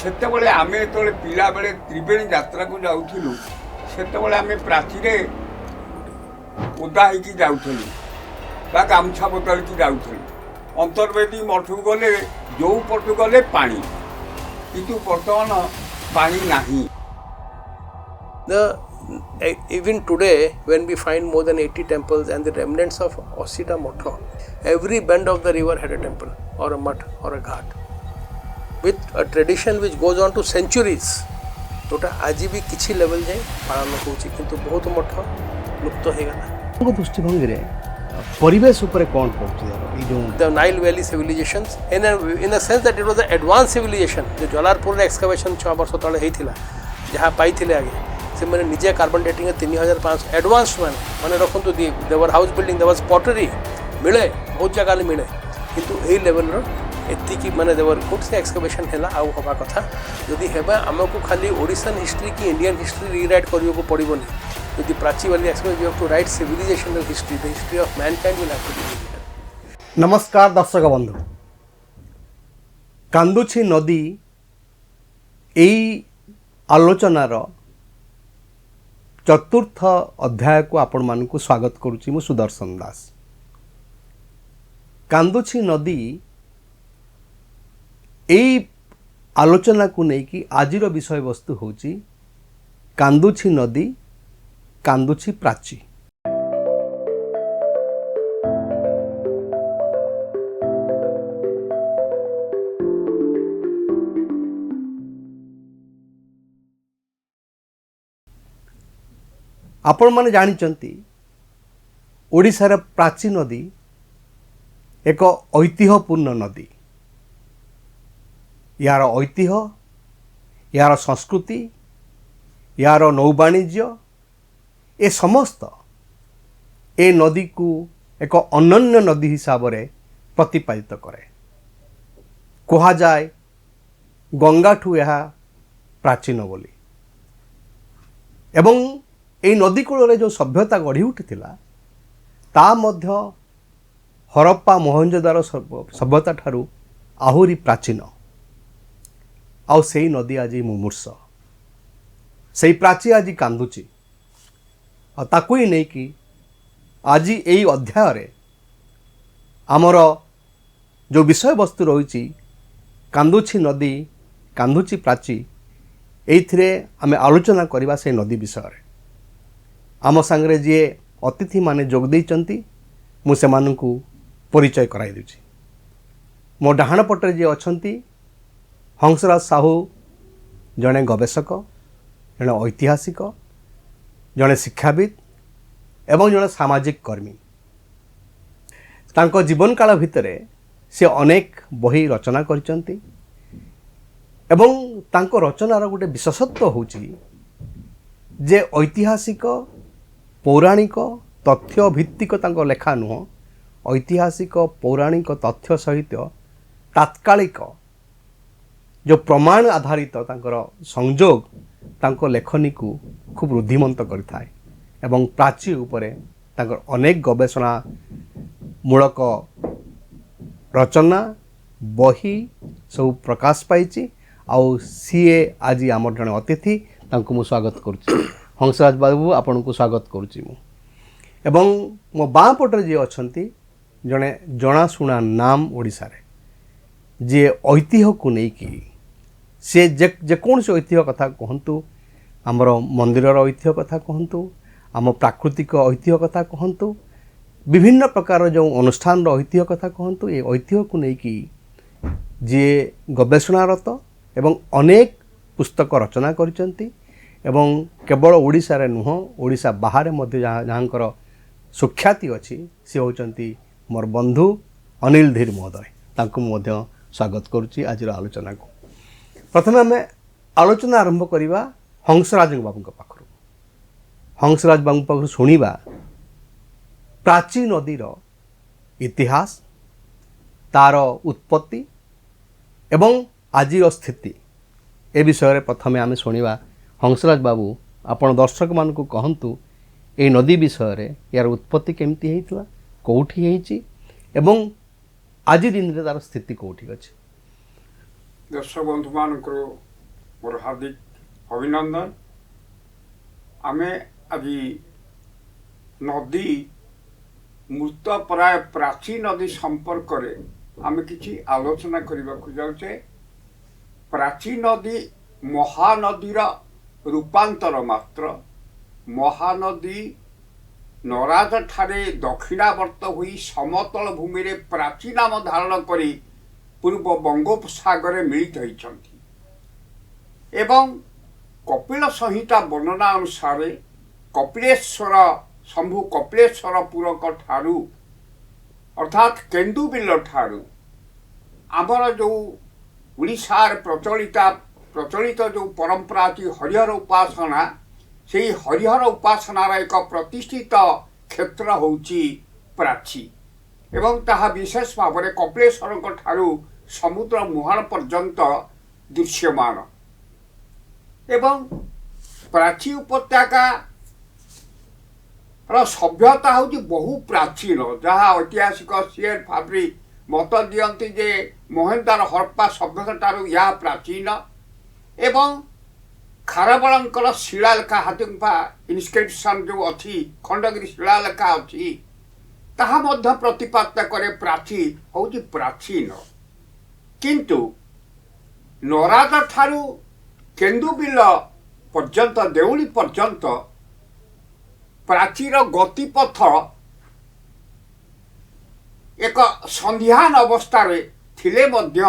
ସେତେବେଳେ ଆମେ ଯେତେବେଳେ ପିଲାବେଳେ ତ୍ରିବେଣୀ ଯାତ୍ରାକୁ ଯାଉଥିଲୁ ସେତେବେଳେ ଆମେ ପ୍ରାଚୀରେ ଓଦା ହେଇକି ଯାଉଥିଲୁ ବା ଗାମୁଛା ବଦଳିକି ଯାଉଥିଲୁ। ଅନ୍ତର୍ବେଦୀ ମଠକୁ ଗଲେ ଯେଉଁ ପଟୁ ଗଲେ ପାଣି, କିନ୍ତୁ ବର୍ତ୍ତମାନ ପାଣି ନାହିଁ। Even today, when we find more than 80 temples and the remnants of Asita Motho, every bend of the river had a temple or a mutt or a ghat with a tradition which goes on to centuries. जोटा आज भी किसी level जाए पालन होची किंतु बहुत मठ लुप्त हो गला। दृष्टिभंगी रे परिवेश ऊपर कौन पहुंची ये जो the Nile Valley civilizations in a sense that it was an advanced civilization जो जलालपुर रे एक्सकवेशन 6 वर्ष तले हेतिला जहाँ पाई थिले आगे से मैंने निजे कार्बन डेटिंग 3500 एडवांस माने रखंतु देवर हाउस बिल्डिंग देवर पॉटरी मिले बहुत जगह मिले किंतु ए लेवल रो एति की माने देवर गुड से एक्सकवेशन हैला आउ हबा कथा यदि हेबा हमको खाली ओडिशन हिस्ट्री की इंडियन हिस्ट्री रीराइट करियो को पड़िबोनी यदि प्राची वाली excavation you have to write civilisational history the history of mankind will have to be. नमस्कार दर्शक बंधु, कांदुची नदी एई आलोचनार चतुर्थ अध्याय को आपण मानकु स्वागत करुच्ची मु सुदर्शन दास। कांदुची नदी एई आलोचना को लेकिन आजिर विषय वस्तु होची कांदुची नदी कांदुची प्राची। आपण माने जानिचंती ओडिशार प्राची नदी एक ऐतिह्यपूर्ण नदी। यार ऐतिह्य, यार संस्कृति, यार नौवाणिज्य ए समस्त ए नदी को एक अनन्य नदी हिसाब से प्रतिपादित करे। कहा जाए गंगा ठू यह प्राचीन बोली एवं এই নদী কূଳରେ जो सभ्यता गढ़ी उठिथिला ता मध्य हरप्पा मोहनजोदारो सभ्यता ठारू आहुरी प्राचीन। आउ सेई नदी आज मुमूर्ष, सेई प्राची आज कांदुची। आ ताकू ही नहीं कि आज यही अध्याय रे आमर जो विषय वस्तु रही कांदुची नदी कांदुची प्राची एइथिरे आमे आलोचना करबा से नदी विषय रे। आम सांगरे जी अतिथि माने जोग देइचंती मु सेमानकु परिचय कराई देछि। मो डाहाण पटरे जी अछंती हंसराज साहू, जड़े गवेषक, जड़े ऐतिहासिक, जड़े शिक्षाविद एवं जड़े सामाजिक कर्मी। तांको जीवन काल भितरे से अनेक बही रचना करिचंती एवं तांको रचनार गोटे विशेषत्व होची जे ऐतिहासिक पौराणिक तथ्य भित्तिक तांको लेखा नुह, ऐतिहासिक पौराणिक तथ्य सहित तात्कालिक जो प्रमाण आधारित तांकर संयोग तांको लेखनी को खूब रुद्धिमंत करिथाए एवं प्राची उपरे तांकर अनेक गवेषणा मूलक रचना बही सब प्रकाश पाइछि। आउ सीए आज आमर जड़े अतिथि तांको मु स्वागत करुछि। हंसराज बाबू आपण को स्वागत करुछि मु। एवं मो बाँ पटरे जी अछंती जड़े जनाशुना नाम ओडिशा रे जे ऐतिह्य को नहीं कि से जेकोसी ऐतिह्य कथा कहतु, आमर मंदिरर ऐतिह्य कथा कहतु, आम प्राकृतिक ऐतिह्य कथा कहतु, विभिन्न प्रकार जो अनुष्ठान ऐतिह्य कथा कहतु, ये ऐतिह्य को नहीं कि जे गवेषणारत एवं अनेक पुस्तक रचना करिसंती एवं केवल ओडिशा रे नुह ओडिशा बाहर मध्य जहाँकर सुख्याति अच्छी सी होचंती मोर बंधु अनिल धीर महोदय। तांको मध्य स्वागत करुच्ची आज आलोचना को। प्रथमे आम आलोचना आरंभ करवा हंसराज बाबू पाखु। हंसराज बाबू पाखु शुणा प्राची नदीर इतिहास, तार उत्पत्ति एवं आजिर स्थिति ए विषय प्रथमे आम शुणा। हंसराज बाबू आपण दर्शक मान को कहतु ए नदी विषय रे यार उत्पत्ति केमती हेइतला, कोठी हेइची एवं आज दिन रे तार स्थिति कोठी अछि। दर्शक बंधु मान मोर हार्दिक अभिनंदन। आमे आज नदी मृत प्राय प्राची नदी संपर्क आमे किछि आलोचना करबा को जाउछे। प्राची नदी महानदीर रूपांतर मात्र। महानदी नराज ठारे दक्षिणावर्त हुई समतल भूमि रे प्राची नाम धारण करी पूर्व बंगोपसागर मिलित होइछंती एवं कपिल संहिता वर्णना अनुसार कपिलेश्वर शंभु कपिलेश्वर पुरक ठारू अर्थात केन्दुबिल ठारू आमर जो उड़ीसार प्रचलित जो परंपरा अच्छी हरिहर उपासना से हरिहर उपासनार एक प्रतिष्ठित क्षेत्र होउची प्राची एवं ताहा विशेष भाव में कपिलेश्वर ठारू समुद्र मुहाण पर्यंत दृश्यमान एवं प्राची उपत्यका सभ्यता हूँ बहु प्राचीन जहाँ ऐतिहासिक सीएल फाब्री मत दियंती जे महेंद्र हड़प्पा सभ्यता ठारू या प्राचीन एवं खारबलंकर शिलालेखा हाथिगुम्फा इनस्क्रिप्शन जो अच्छी खंडगिरी शिलालेखा अच्छी ताहा मध्य प्रतिपादन करे प्राची हूँ प्राचीन किंतु नराज ठारू केन्दुबिल पर्यंत देउली पर्यंत प्राचीर गतिपथ एक संध्यान अवस्था थिले मध्य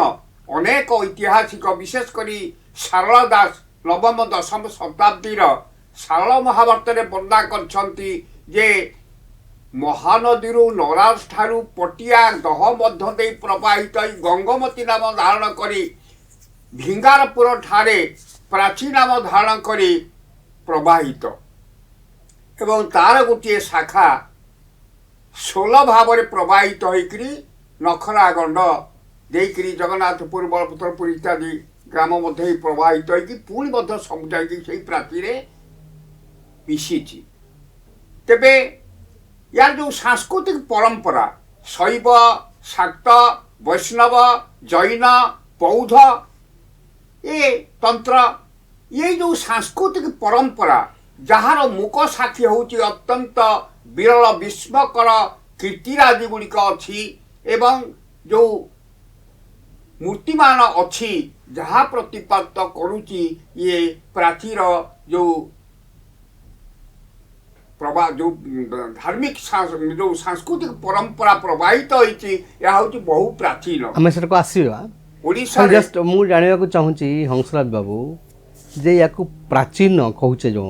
अनेक ऐतिहासिक विशेष करी सारला दास नवम दशम शताब्दीर सारला महाभारत रे वर्णना करछंती जे महानदी नराज ठारू पटिया दह मध्य दे प्रवाहित गंगमती नाम धारण करी भिंगारपुर ठारे प्राची नाम धारण करी प्रवाहित एवं तार गोटे शाखा 16 भाव में प्रवाहित होकरी नखरा गंड देकरी जगन्नाथपुर बलपत्रपुर इत्यादि ग्राम मध्य प्रवाहित होगी पुणी मध्य समुदाय से प्राची मिशी तेबे यार जो सांस्कृतिक परंपरा शैव शाक्त वैष्णव जैन बौद्ध ये तंत्र ये जो सांस्कृतिक परंपरा जार मुक साक्षी हूँ अत्यंत विरल विस्मकर कीर्तिराजी गुड़िक अच्छी एवं जो मूर्तिमान अच्छी जहाँ प्रतिपादित करुची ये प्राचीर जो प्रभा जो धार्मिक जो सांस्कृतिक परंपरा प्रवाहित होती बहु प्राचीन आम से आसवा जस्ट मुझे जानवा चाहूँगी हंसराज बाबू जे या प्राचीन कहूचे जो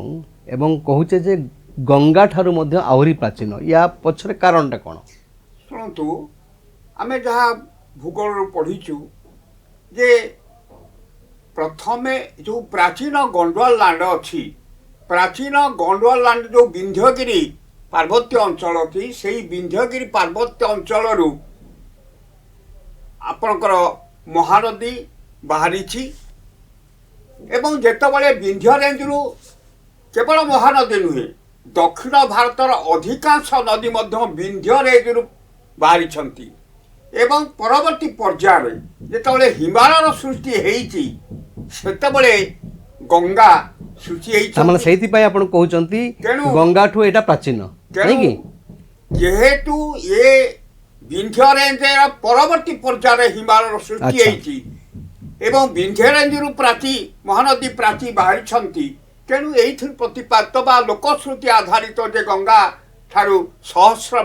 एवं कहूचे जे गंगा ठारू मध्य आहरी प्राचीन या पछरे कारणटा कौन शुणु आम जहाँ भूगोल पढ़ीचु जे प्रथमे जो प्राचीन गंडवाल लैंड अच्छी प्राचीन गंडवाल लैंड जो विंध्यगिरी पार्वत्य अंचल अच्छी से विंध्यगिरी पार्वत्य अंचल आपणकर महानदी बाहरी एवं जेतबले विंध्य रेंज रु केवल महानदी नुहे दक्षिण भारतर अधिकांश नदी मध्य विंध्य रेंज रु बाहरी एवं परवर्ती पर्याय जेतबले हिमालयर सृष्टि हेइची सेतबले गंगा सृष्टि हेइची माने सेति पय आपण कहउचंती गंगा ठु एटा प्राचीन नहीं कि जेहेतु ये विंध्य रेंज परवर्ती पर्याय हिमालयर सृष्टि हेइची एवं विंध्य रेंज रु प्राची महानदी प्राची बाहरी तेणु यही प्रतिपादित बा लोकश्रुति आधारित जे गंगा ठारू सहस्र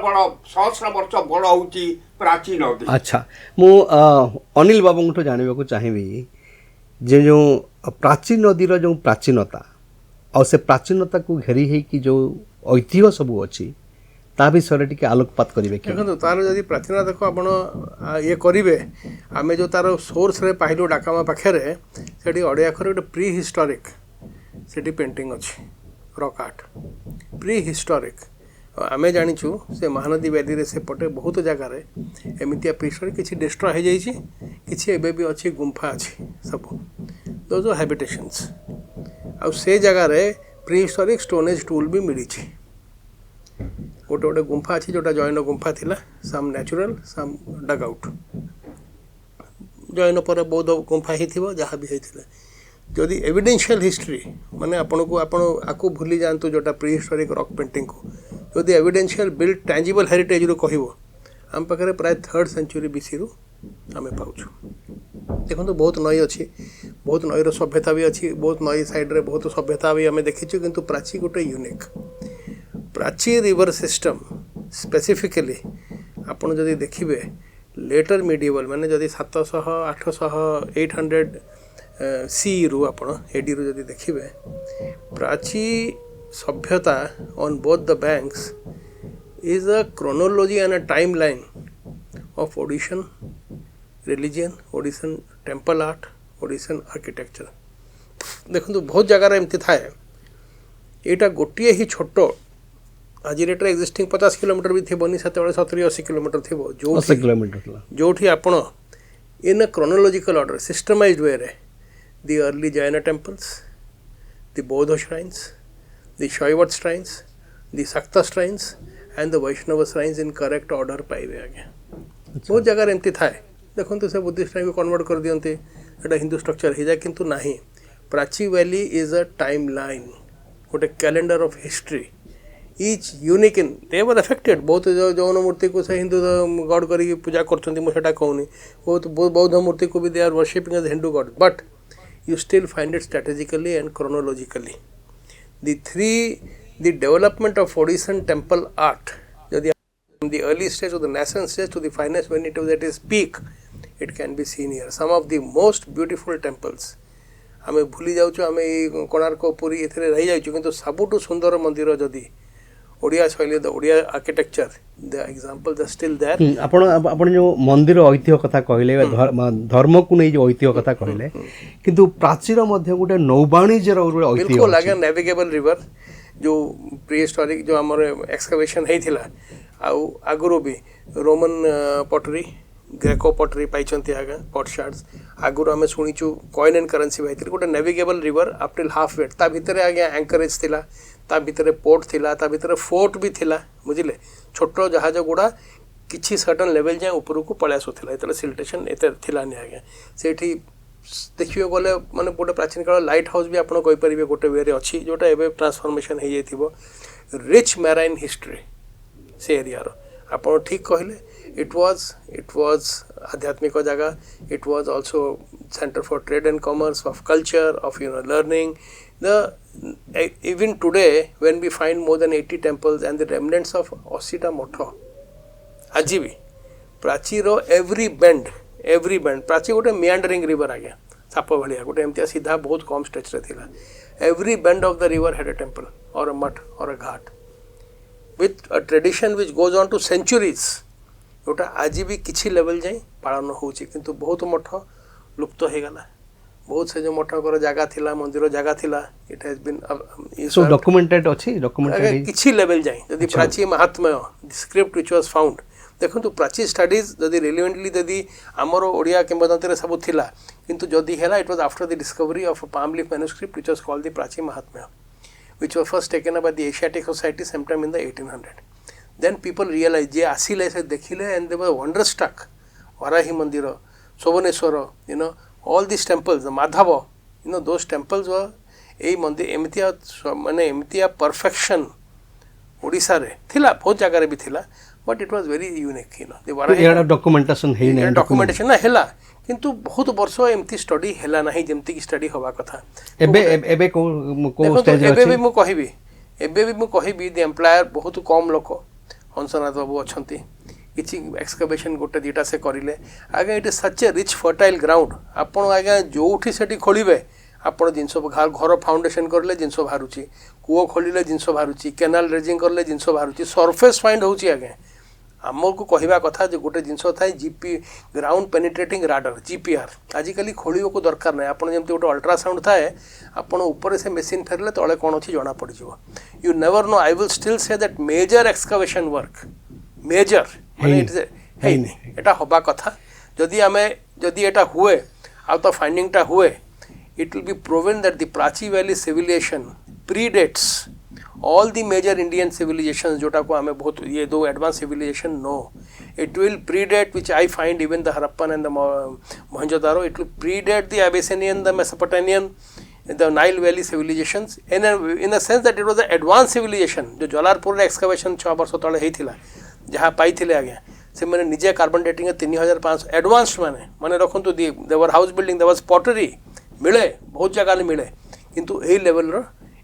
वर्ष बड़ होची प्राची नदी। अच्छा मु अनिल बाबू जानवा चाहिए जे जो प्राचीन नदीर जो प्राचीनता और से प्राचीनता को घेरी है कि जो ऐतिह्य सब अच्छी ता विषय टी आलोकपात करेंगे देखो तार जदि प्राचीनता को आप ये करेंगे आम जो तार सोर्स रे पाइलु डाकामा पाखे से अड़ियाखर गोटे प्री हिस्टोरिक से पेंटिंग अच्छी रॉक आर्ट प्री हिस्टोरिक आम जाचु से महानदी वैली से पटे बहुत जगार एमती प्री हिस्टोरिक किसी डिस्ट्रॉय हो जाइए किसी एबे भी अच्छी गुंफा अच्छी सब दो जो हैबिटेशंस आउ से जगार प्री हिस्टोरिक स्टोनेज टूल भी मिली गोटे गोटे गुंफा अच्छी जोटा जैन गुंफा थिला सम नेचुरल सम डग आउट जैन पर बौद्ध गुंफा ही जहाँ भी होता जदि एविडेंशियल हिस्ट्री माने आपण को आपण आकु भूली जातु जोटा प्री हिस्टोरिक रॉक पेंटिंग को जदि एविडेंशियल बिल्ड टैंजिबल हेरिटेज रो कहबो आम पाखे प्राय 3rd सेंचुरी बीसी रु आम पाऊँ देखो बहुत नई अच्छी बहुत नईर सभ्यता भी अच्छी बहुत नई साइड्रे बहुत सभ्यता भी आम देखीचु किंतु प्राची गोटे unique Prachi river system specifically आपड़ जदि देखिए लेटर मिडिवल माने जदि 700 800 800 सी रु आपण एडी रु जदि देखिए प्राची सभ्यता on both the banks is a chronology and a time line of Odishan religion Odishan temple art Odishan architecture देखो बहुत जगार एमती थाए यहाँ गोटे ही छोट आज रेट एक्जिस्टिंग 50 किलोमीटर भी थी से 70-80 किलोमीटर थी जो आपण इन अ क्रोनोलॉजिकल ऑर्डर सिस्टमाइज्ड वे रे the early Jaina temples, the Bodha shrines, the Shaivat shrines, the Sakta shrines and the Vaishnava shrines in correct order पाइबे आगे बहुत जगह एमती थाए देखो से बुद्धिस्ट श्राइन को कन्वर्ट कर दियंते एटा हिंदू स्ट्रक्चर हो जाए किंतु नहीं Prachi valley is a timeline गोटे calendar of history each unique in they were affected बहुत जौन मूर्ति को से हिंदू गॉड करी पूजा करछंती मु सेटा कहूनी बहुत बौद्ध मूर्ति को भी they are worshipping as Hindu god but you still find it strategically and chronologically. The development of Odishan temple art, from the early stage to the nascent stage to the finest when it was at its peak, it can be seen here. Some of the most beautiful temples. आमे भूली जाउछु आमे कोणार्क पुरी एथरे रही जाउछु किंतु सबुटु सुंदर मंदिर जदी ओडिया शैली the Odia architecture the examples are still there आपण आपण जो मंदिर ऐतिह्य कथा कहले धर्म को नहीं जो ऐतिह्य कथा कहले किंतु प्राचीर मध्य गोटे नौबाणिज्यर ऐतिह्य बिल्कुल लागे नेविगेबल रिवर जो प्री हिस्टोरिक जो हमर एक्सकवेशन हेथिला आउ आगुरो भी रोमन पटरी ग्रेको पटरी पाइछंती आगे पट शार्ड्स आगुरो हमें सुनिचु कॉइन एंड करेंसी भाइतिर गोटे navigable river up till half वेट ता भितरे आगे एंकरेज थिला ता भितरे पोर्ट थिला ता भितरे फोर्ट भी थिला बुझिले छोट जहाज गुड़ा किछि सर्टन लेवल जाए ऊपर को पळै आसुथिला एतले सिल्टेशन एते थिला नि आगे सेठी देखियो गले माने गोटे प्राचीन काल लाइट हाउस भी आपण कहि परिबे गोटे वे रे अछि जोटा एबे ट्रांसफॉर्मेशन हे जाइथिबो रिच मैराइन हिस्ट्री से एरिया रो आपण ठीक कहले it was आध्यात्मिक जगह it was also center for trade and commerce of culture of learning even today when we find more than 80 temples and the remnants of Osita Motho aji भी प्राची रो every bend Prachi गोटे meandering river आ गया shop भलिया गोटे एमतिया सीधा बहुत कम stretch रे थिला every bend of the river had a temple or a mutt or a ghat with a tradition which goes on to centuries जोटा आज भी किसी लेवल जाए पालन होची किंतु बहुत मठ लुप्त हो गला बहुत से जो मठकर जगह थिला मंदिर जगह थिला it has been so documented अछि डॉक्यूमेंटेड किसी लेवल जाए यदि प्राची महात्म्य स्क्रिप्ट व्हिच वाज फाउंड देखो तो प्राची स्टडीज यदि रिलेवेंटली यदि आमर ओडिया किंवदंती सब थिला किंतु जदि हेला it was after the discovery of a palm leaf manuscript which was called the Prachi Mahatmya which was first taken up by the Asiatic Society sometime in the 1800 then people realized जे आसिले से देखिले and they were wonderstruck Varahi मंदिर सोबनेश्वर all these temples the madhava those temples were ए मंदिर एमतिया माने एमतिया perfection Odisha रे थिला बहुत जगह रे भी थिला but it was very unique the Varahi एडा डॉक्यूमेंटेशन हे नै डॉक्यूमेंटेशन ना हेला किंतु बहुत वर्ष एमती स्टडी हेला नहीं जेमती की स्टडी होबा कथा एबे को स्टेज एबे भी मु कहिबी द एम्प्लॉयर बहुत कम लोक हंसनाथ बाबू अच्छा किसी एक्सकवेशन गोटे दीटा से करें आगे it is such a rich fertile ground आपड़ आगे जो से खोलें आपड़ जिनस घर फाउंडेशन करें जिनस बाहर कूओ खोलिले जिनस बाहर केनाल रेजिंग करें जिनस बाहर सरफेस फाइंड होची आगे आमको कहवा कथा जो गोटे जिनस थाए जीपी ग्राउंड पेनिट्रेटिंग राडर जीपीआर आजिकल खोलिया को दरकार ना आपड़ जमी गोटे अल्ट्रासाउंड थाए आपड़ ऊपर से मेसीन फेरले तले कौन अच्छी जना पड़ you never know I will still say that major excavation work major एटा हवा कथा जदि आमे जदि एटा हुए आ तो फाइंडिंगटा हुए it will be proven that the Prachi valley civilization predates all the major Indian civilizations जोटा को हमें बहुत ये दो advance civilisation no it will predate, which I find even the Harappan and the Mohenjo-daro, it will predate the Abyssinian, the Mesopotamian, the Nile Valley civilizations in a sense that it was an advanced civilization. जो Jalalpur excavation 6 वर्ष तले होता जहाँ पाई आज्ञा से मैंने निजे carbon dating 3500 advanced माने रखु देवर हाउस बिल्डिंग देवर पटरी मिले बहुत जगह मिले किंतु यही लेवल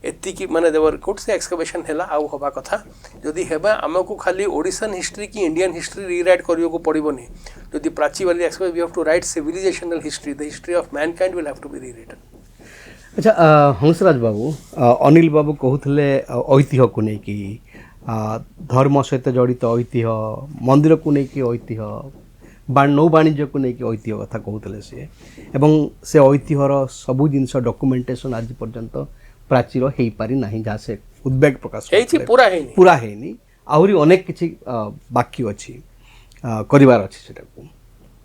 एतिकी माने देवर कोट से एक्सकवेशन है आउ हवा कथा जदि हेबा आमको खाली ओडिशन हिस्ट्री की इंडियन हिस्ट्री रीराइट करियो को पड़िबोनी जदि प्राची वाली excavation we have to write civilisational history the history of mankind will have to be rewritten. अच्छा हंसराज बाबू अनिल बाबू कहते ऐतिह्य को लेकिन धर्म सहित जड़ित ऐतिह्य मंदिर को लेकिन ऐतिह्य नौ वाणिज्य को लेकिन ऐतिह्य कथा कहते सी एवं से ऐतिह्यर सबू जिनस डॉक्यूमेंटेशन आज पर्यंत प्राचीर हो पारि ना जहाँ से उद्वेग प्रकाश पूरा है आहरी अनेक किसी बाकी अच्छी करार अच्छी से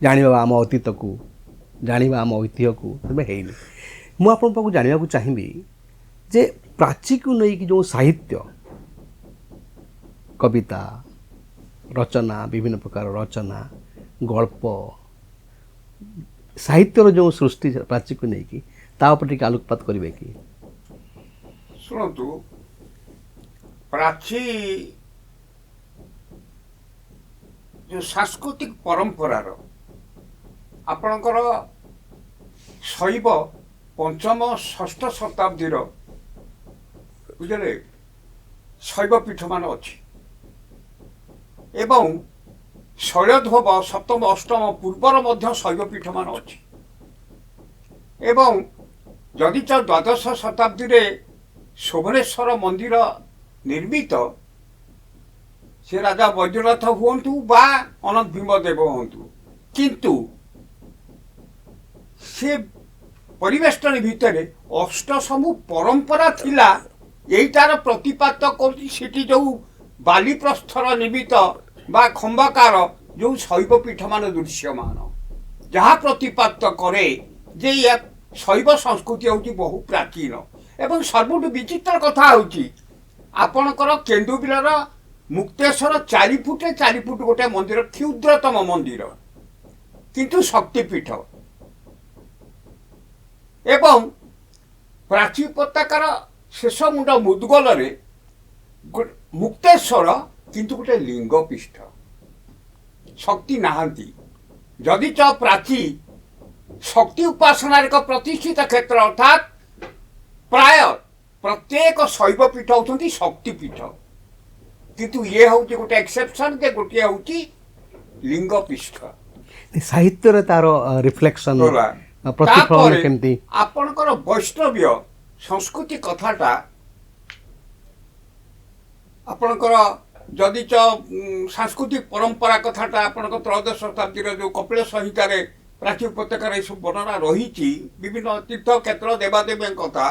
जाना आम अतीत को जाना आम ऐतिह्य को है ମୁଁ ଆପଣଙ୍କ ପାଖକୁ ଜାଣିବାକୁ ଚାହିଁବି ଯେ ପ୍ରାଚୀକୁ ନେଇକି ଯେଉଁ ସାହିତ୍ୟ କବିତା ରଚନା ବିଭିନ୍ନ ପ୍ରକାର ରଚନା ଗଳ୍ପ ସାହିତ୍ୟର ଯେଉଁ ସୃଷ୍ଟି ପ୍ରାଚୀକୁ ନେଇକି ତା ଉପରେ ଟିକେ ଆଲୋକପାତ କରିବେ କି? ଶୁଣନ୍ତୁ ପ୍ରାଚୀ ଯେଉଁ ସାଂସ୍କୃତିକ ପରମ୍ପରାର ଆପଣଙ୍କର ଶୈବ पंचम षष्ठ शताब्दीर बुझे शैवपीठ मान अच्छी एवं शैलध्रुव सप्तम अष्टम पूर्वर मध्य शैवपीठ मान अच्छी एवं जदि द्वादश शताब्दी रे शोभनेश्वर मंदिर निर्मित से राजा वैद्यनाथ हुंतु बा अनंत भीमदेव हुंतु किंतु से परिवेष्टन भितर अष्टसमू परंपरा थिला एटार प्रतिपात करती जो बाली प्रस्थर निमित्त बा खंबाकार जो शैवपीठ मान दृश्यमान जहाँ प्रतिपात करे जे शैव संस्कृति होची बहु प्राचीन एवं सर्वुठ विचित्र कथा होची आपणकर केन्दुबिलर मुक्तेश्वर 4 फुट गोटे मंदिर क्षुद्रतम मंदिर किंतु शक्तिपीठ एवं प्राची उपत्यकार शेष मुंड मुदगल मुक्तेश्वर किंतु गोटे लिंगपीठ शक्ति नहांती जदि च प्राची शक्ति उपासनार एक प्रतिष्ठित क्षेत्र अर्थात प्राय प्रत्येक शैवपीठ होती शक्तिपीठ किंतु ये हूँ गोटे एक्सेप्शन के गोटे हूँ लिंगपीठ साहित्य तार रिफ्लेक्शन आपणकर वैष्णव्य संस्कृति कथाटा आपणकर जदि सांस्कृतिक परंपरा कथाटा आपणकर त्रयोदश शताब्दी जो कपिल संहिता प्राची उपत्यकार ये सब वर्णना रही विभिन्न तीर्थ क्षेत्र देवादेवी कथा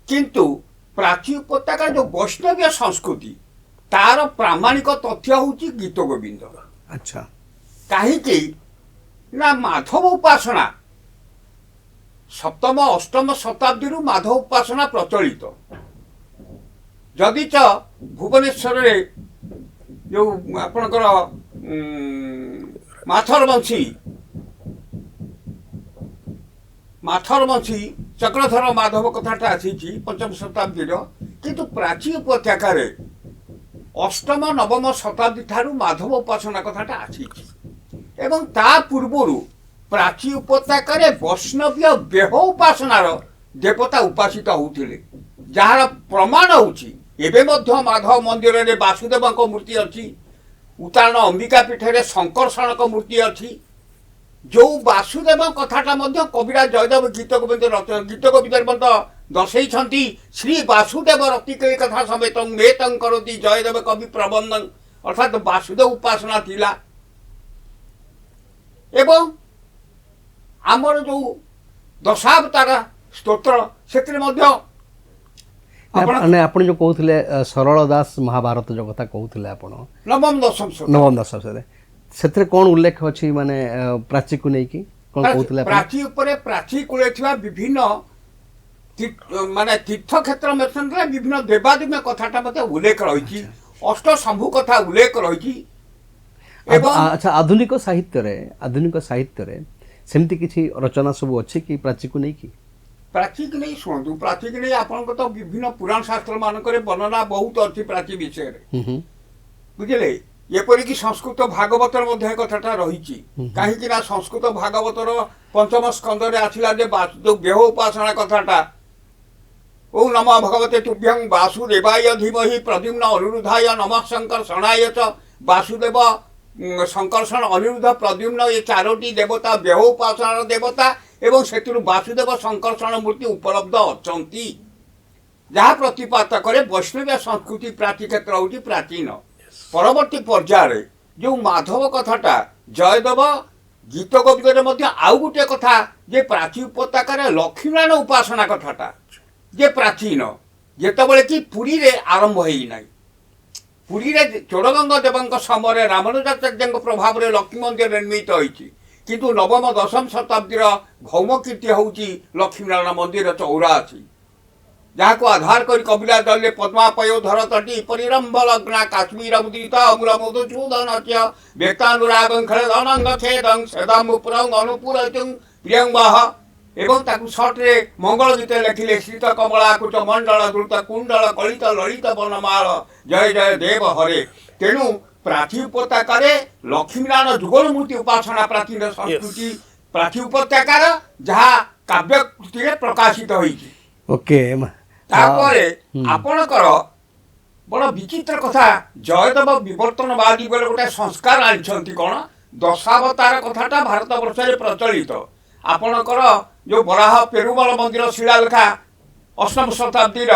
किंतु प्राची उपत्यकार जो वैष्णव्य संस्कृति तार प्रामाणिक तथ्य हूँ गीत गोविंद। अच्छा कहीं ना माधव उपासना सप्तम अष्टम शताब्दी माधव उपासना प्रचलित जदि च भुवनेश्वर जो आपणकर माथरवंशी चक्रधर माधव कथाटा आसी पंचम शताब्दी किंतु प्राची उपत्यकार अष्टम नवम शताब्दी ठारू माधव उपासना कथाटा आसी एवं ता पूर्वरु प्राची उपत्यकार वैष्णव्य देह उपासनार देवता उपासित होते जार प्रमाण होची एबे मध्य माधव मंदिर रे वासुदेव मूर्ति अच्छी उतारण अंबिका पीठ रे शंकरषण मूर्ति अच्छी जो वासुदेव कथाटा मध्य कविराज जयदेव गीत गोविंद दर्शई श्री वासुदेव रतिके कथा समेत मेतं करोति जयदेव कवि प्रबंधन अर्थात वासुदेव उपासना थिला एवं आमर जो दशावतार स्तोत्र से आपण जो कहते सरल दास महाभारत जो कथा कहते आपण नवम दशम से कौन उल्लेख अच्छी माने प्राची को नहीं की कौन कहते प्राची उपरे प्राची कूले विभिन्न माने तीर्थ क्षेत्र में विभिन्न देवादेवी कथाटा मते उल्लेख रही अष्ट शंभु कथा उल्लेख रही ଆଚ୍ଛା ଆଧୁନିକ ସାହିତ୍ୟରେ ସେମିତି କିଛି ରଚନା ସବୁ ଅଛି କି ପ୍ରାଚୀକୁ ନେଇକି? ପ୍ରାଚୀକି ନେଇ ଶୁଣନ୍ତୁ, ପ୍ରାଚୀକି ନେଇ ଆପଣଙ୍କ ତ ବିଭିନ୍ନ ପୁରାଣ ଶାସ୍ତ୍ର ମାନଙ୍କରେ ବର୍ଣ୍ଣନା ବହୁତ ଅଛି ପ୍ରାଚୀ ବିଷୟରେ, ବୁଝିଲେ। ଏପରିକି ସଂସ୍କୃତ ଭାଗବତର ମଧ୍ୟ ଏ କଥାଟା ରହିଛି। କାହିଁକି ନା ସଂସ୍କୃତ ଭାଗବତର ପଞ୍ଚମ ସ୍କନ୍ଧରେ ଆସିଲା ଯେ ଯୋଉ ଦେହ ଉପାସନା କଥାଟା, ଓ ନମ ଭଗବତେ ତୁଭ୍ୟଂ ବାସୁଦେବାୟ ଧୀମହି ପ୍ରଦ୍ୟୁମ୍ନ ଅନିରୁଦ୍ଧାୟ ନମଃ ଶଙ୍କର୍ଷଣାୟ ଚ। ବାସୁଦେବ, ଶଙ୍କର୍ଷଣ, ଅନିରୁଦ୍ଧ, ପ୍ରଦ୍ୟୁମ୍ନ ଏ ଚାରୋଟି ଦେବତା ଦେହ ଉପାସନାର ଦେବତା ଏବଂ ସେଥିରୁ ବାସୁଦେବ ଶଙ୍କର୍ଷଣ ମୂର୍ତ୍ତି ଉପଲବ୍ଧ ଅଛନ୍ତି, ଯାହା ପ୍ରତିପାତ କରେ ବୈଷ୍ଣବୀୟ ସଂସ୍କୃତି ପ୍ରାଚୀ କ୍ଷେତ୍ର ହେଉଛି ପ୍ରାଚୀନ। ପରବର୍ତ୍ତୀ ପର୍ଯ୍ୟାୟରେ ଯେଉଁ ମାଧବ କଥାଟା ଜୟଦେବ ଗୀତ କବିତାରେ ମଧ୍ୟ ଆଉ ଗୋଟିଏ କଥା ଯେ ପ୍ରାଚୀ ଉପତ୍ୟକାରେ ଲକ୍ଷ୍ମୀନାରାୟଣ ଉପାସନା କଥାଟା ଯେ ପ୍ରାଚୀନ, ଯେତେବେଳେ କି ପୁରୀରେ ଆରମ୍ଭ ହେଇନାହିଁ। ପୁରୀରେ ଚୋଡ଼ଗଙ୍ଗ ଦେବଙ୍କ ସମୟରେ ରାମାନୁଜାଚାର୍ଯ୍ୟଙ୍କ ପ୍ରଭାବରେ ଲକ୍ଷ୍ମୀ ମନ୍ଦିର ନିର୍ମିତ ହୋଇଛି, କିନ୍ତୁ ନବମ ଦଶମ ଶତାବ୍ଦୀର ଭୌମ କୀର୍ତ୍ତି ହେଉଛି ଲକ୍ଷ୍ମୀନାରାୟଣ ମନ୍ଦିର 84, ଯାହାକୁ ଆଧାର କରି କବିଲା ଦଳରେ ପଦ୍ମାପୟୋଧର ତଟି ପରିରମ୍ଭ ଲଗ୍ନା କାଶ୍ମୀର ମୁଦିତ ଅମୂଳ ମଧୁଚୂଦନସ୍ୟ ବ୍ୟକ୍ତାନୁରାଗଂ ଖେଳଦନଙ୍ଗ ଛେଦଂ ସେଦମୁପୁରଂ ଅନୁପୁରଚୁଂ ପ୍ରିୟଂବାହ। ଏବଂ ତାକୁ ସର୍ଟରେ ମଙ୍ଗଳ ଗୀତ ଲେଖିଲେ ଶୀତ କମଳାକୁଚ ମଣ୍ଡଳ ଦ୍ରୁତ କୁଣ୍ଡଳ କଳିତ ଲଳିତ ବନମାଳ ଜୟ ଜୟ ଦେବ ହରେ। ତେଣୁ ପ୍ରାଚୀ ଉପତ୍ୟକାରେ ଲକ୍ଷ୍ମୀନାରାୟଣ ଯୁଗଳ ମୂର୍ତ୍ତି ଉପାସନା ପ୍ରାଚୀନ ସଂସ୍କୃତି ପ୍ରାଚୀ ଉପତ୍ୟକାର, ଯାହା କାବ୍ୟ କୃତିରେ ପ୍ରକାଶିତ ହୋଇଛି। ଓକେ। ତାପରେ ଆପଣଙ୍କର ବଡ଼ ବିଚିତ୍ର କଥା, ଜୟଦେବ ବିବର୍ତ୍ତନବାଦୀ ବେଳେ ଗୋଟେ ସଂସ୍କାର ଆଣିଛନ୍ତି। କ'ଣ ଦଶାବତାର କଥାଟା ଭାରତ ବର୍ଷରେ ପ୍ରଚଳିତ। ଆପଣଙ୍କର ଯେଉଁ ବରାହ ପେରୁମଳ ମନ୍ଦିର ଶିଳାଲେଖା ଅଷ୍ଟମ ଶତାବ୍ଦୀର,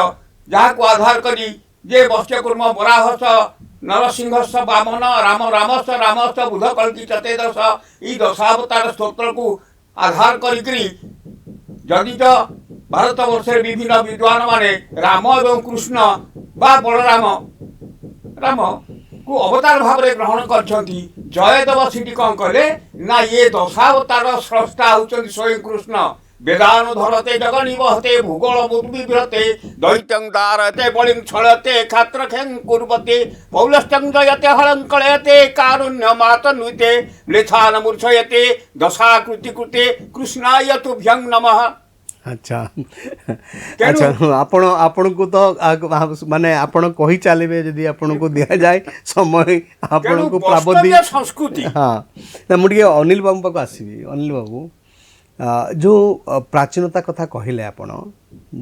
ଯାହାକୁ ଆଧାର କରି ଯେ ବତ୍ସ୍ୟକୁର୍ମ ବରାହସ ନରସିଂହସ ବାମନ ରାମ ରାମସ ରାମସ ବୁଧ କଳ୍କି ଚତେଦଶ, ଏଇ ଦଶାବତାର ସ୍ତୋତ୍ରକୁ ଆଧାର କରିକିରି ଯଦି ତ ଭାରତ ବର୍ଷରେ ବିଭିନ୍ନ ବିଦ୍ୱାନ ମାନେ ରାମ ଏବଂ କୃଷ୍ଣ ବା ରାମକୁ ଅବତାର ଭାବରେ ଗ୍ରହଣ କରିଛନ୍ତି, ଜୟଦେବ ସେଠି କ'ଣ କଲେ ନା ଇଏ ଦଶାବତାର ସ୍ରଷ୍ଟା ହେଉଛନ୍ତି ସ୍ୱୟଂ କୃଷ୍ଣ। ବେଦାନୁ ଧରତେ ଜଗନିବହତେ ଭୂଗୋଳ ବୁଦ୍ବିଭ୍ରତେ ଦୈତ୍ୟଂ ଦାରତେ ବଳିଂ ଛଳତେ ଖାତ୍ରକ୍ଷେଂ କୁର୍ବତେ ପୌଲଶ୍ଚଂ ଜୟତେ ହଳଂ କଳୟତେ କାରୁଣ୍ୟ ମାତନ୍ವಿତେ ମ୍ଲେଚ୍ଛାନ ମୂର୍ଚ୍ଛୟତେ ଦଶାକୃତି କୃତେ କୃଷ୍ଣାୟ ତୁଭ୍ୟଂ ନମଃ। ଆଚ୍ଛା ଆଚ୍ଛା, ଆପଣଙ୍କୁ ତ ମାନେ ଆପଣ କହି ଚାଲିବେ ଯଦି ଆପଣଙ୍କୁ ଦିଆଯାଏ ସମୟ, ଆପଣଙ୍କୁ ପ୍ରାବଧି ସଂସ୍କୃତି। ହଁ, ନା ମୁଁ ଟିକେ ଅନିଲ ବାବୁ ପାଖକୁ ଆସିବି। ଅନିଲ ବାବୁ, ଯେଉଁ ପ୍ରାଚୀନତା କଥା କହିଲେ ଆପଣ,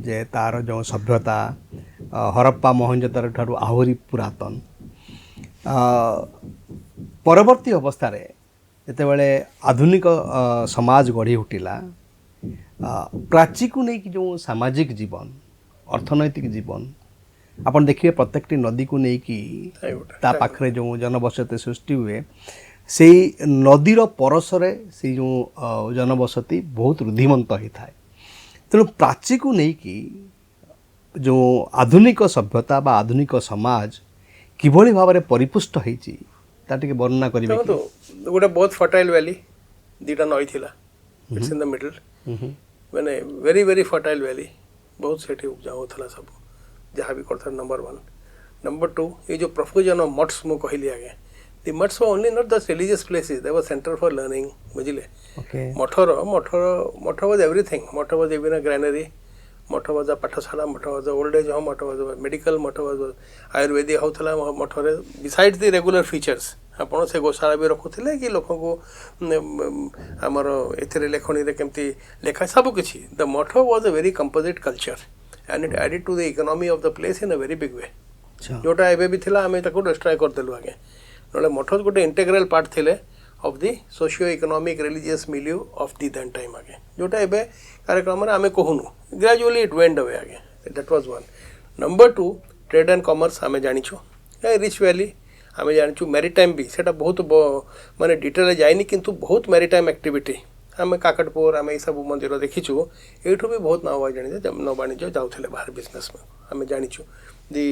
ଯେ ତା'ର ଯେଉଁ ସଭ୍ୟତା ହରପ୍ପା ମହେଞ୍ଜୋଦାରୋ ଠାରୁ ଆହୁରି ପୁରାତନ, ପରବର୍ତ୍ତୀ ଅବସ୍ଥାରେ ଯେତେବେଳେ ଆଧୁନିକ ସମାଜ ଗଢ଼ି ଉଠିଲା, ପ୍ରାଚୀକୁ ନେଇକି ଯେଉଁ ସାମାଜିକ ଜୀବନ, ଅର୍ଥନୈତିକ ଜୀବନ, ଆପଣ ଦେଖିବେ ପ୍ରତ୍ୟେକଟି ନଦୀକୁ ନେଇକି ତା ପାଖରେ ଯେଉଁ ଜନବସତି ସୃଷ୍ଟି ହୁଏ, ସେଇ ନଦୀର ପରଶରେ ସେଇ ଯେଉଁ ଜନବସତି ବହୁତ ରୁଦ୍ଧିମନ୍ତ ହୋଇଥାଏ। ତେଣୁ ପ୍ରାଚୀକୁ ନେଇକି ଯେଉଁ ଆଧୁନିକ ସଭ୍ୟତା ବା ଆଧୁନିକ ସମାଜ କିଭଳି ଭାବରେ ପରିପୁଷ୍ଟ ହେଇଛି ତା ଟିକେ ବର୍ଣ୍ଣନା କରିବେ। ଗୋଟେ ବହୁତ ଫର୍ଟାଇଲ୍ ଭ୍ୟାଲି, ଦୁଇଟା ନଈ ଥିଲା, ଇଟ୍ସ ଇନ୍ ଦ ମିଡଲ୍, ମାନେ ଭେରି ଭେରି ଫର୍ଟାଇଲ୍ ଭ୍ୟାଲି, ବହୁତ ସେଠି ଉପଜା ହେଉଥିଲା ସବୁ ଯାହା ବି କରିଥିଲା। ନମ୍ବର 1। ନମ୍ବର 2, ये जो प्रफुजन ऑफ मठ्स मु कहली आगे, the mठ्स were only not just religious places, they were center for learning, बुझिले। मठ was everything, मठ was even a granary, मठ was a पाठशाला, मठ was a old age home, मठ was a medical, मठ was आयुर्वेदिक होता मठ रे besides the regular features ଆପଣ ସେ ଗୋଶାଳା ବି ରଖୁଥିଲେ କି ଲୋକଙ୍କୁ ଆମର ଏଥିରେ ଲେଖଣୀରେ କେମିତି ଲେଖା ସବୁକିଛି। ଦ ମଠ was A very composite culture and it added to the economy of the place in ଅ ଭେରି ବିଗ୍ ୱେ। ଯେଉଁଟା ଏବେ ବି ଥିଲା, ଆମେ ତାକୁ ଡିଷ୍ଟ୍ରୟ କରିଦେଲୁ ଆଜ୍ଞା। ନହେଲେ ମଠ ଗୋଟେ ଇଣ୍ଟେଗ୍ରାଲ ପାର୍ଟ ଥିଲେ of the socio economic religious milieu of the then time ଆଜ୍ଞା, ଯେଉଁଟା ଏବେ କାର୍ଯ୍ୟକ୍ରମରେ ଆମେ କହୁନୁ। ଗ୍ରାଜୁଆଲି ଇଟ୍ ୱେଣ୍ଡ ଆୱେ ଆଜ୍ଞା, that was 1। Number 2, trade and commerce ଆମେ ଜାଣିଛୁ, ରିଚ୍ ଭ୍ୟାଲି ଆମେ ଜାଣିଛୁ। ମ୍ୟାରିଟାଇମ୍ ବି ସେଇଟା ବହୁତ ମାନେ ଡିଟେଲରେ ଯାଇନି, କିନ୍ତୁ ବହୁତ ମ୍ୟାରିଟାଇମ୍ ଆକ୍ଟିଭିଟି ଆମେ କାକଟପୁର, ଆମେ ଏସବୁ ମନ୍ଦିର ଦେଖିଛୁ। ଏଇଠୁ ବି ବହୁତ ନୌବାଣିଜ୍ୟ ଯାଉଥିଲେ ବାହାର ବିଜନେସମ୍ୟାନ୍, ଆମେ ଜାଣିଛୁ। ଦି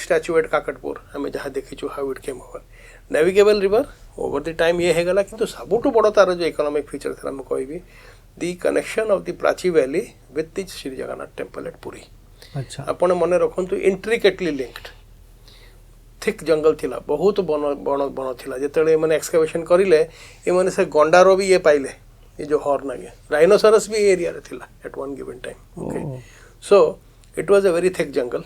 ଷ୍ଟାଚ୍ୟୁ ଏଟ୍ କାକଟପୁର ଆମେ ଯାହା ଦେଖିଛୁ, how it came over. Navigable river over the time ଇଏ ହେଇଗଲା, କିନ୍ତୁ ସବୁଠୁ ବଡ଼ ତା'ର ଯେଉଁ ଇକୋନୋମିକ୍ ଫିଚର୍ ଥିଲା ମୁଁ କହିବି, the connection of the Prachi valley with the Shri Jagannath temple at Puri. ଆପଣ ମନେ ରଖନ୍ତୁ, ଇଣ୍ଟ୍ରିକେଟଲି ଲିଙ୍କ୍ଡ थिक जंगल थिला बहुत बन बन बन थिला जेतेले माने एक्सकवेशन करिले ए माने से गंडारो भी ये पाइले ये जो हॉर्न आगे राइनोसरस भी एरिया रे थिला at one given time okay so it was a very thick jungle